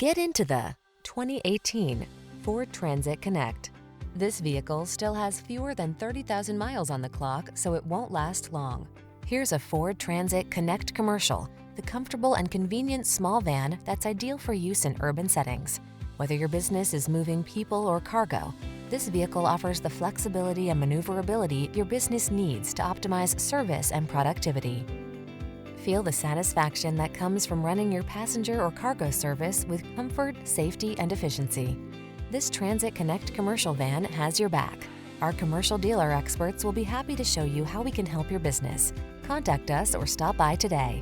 Get into the 2018 Ford Transit Connect. This vehicle still has fewer than 30,000 miles on the clock, so it won't last long. Here's a Ford Transit Connect commercial, the comfortable and convenient small van that's ideal for use in urban settings. Whether your business is moving people or cargo, this vehicle offers the flexibility and maneuverability your business needs to optimize service and productivity. Feel the satisfaction that comes from running your passenger or cargo service with comfort, safety, and efficiency. This Transit Connect commercial van has your back. Our commercial dealer experts will be happy to show you how we can help your business. Contact us or stop by today.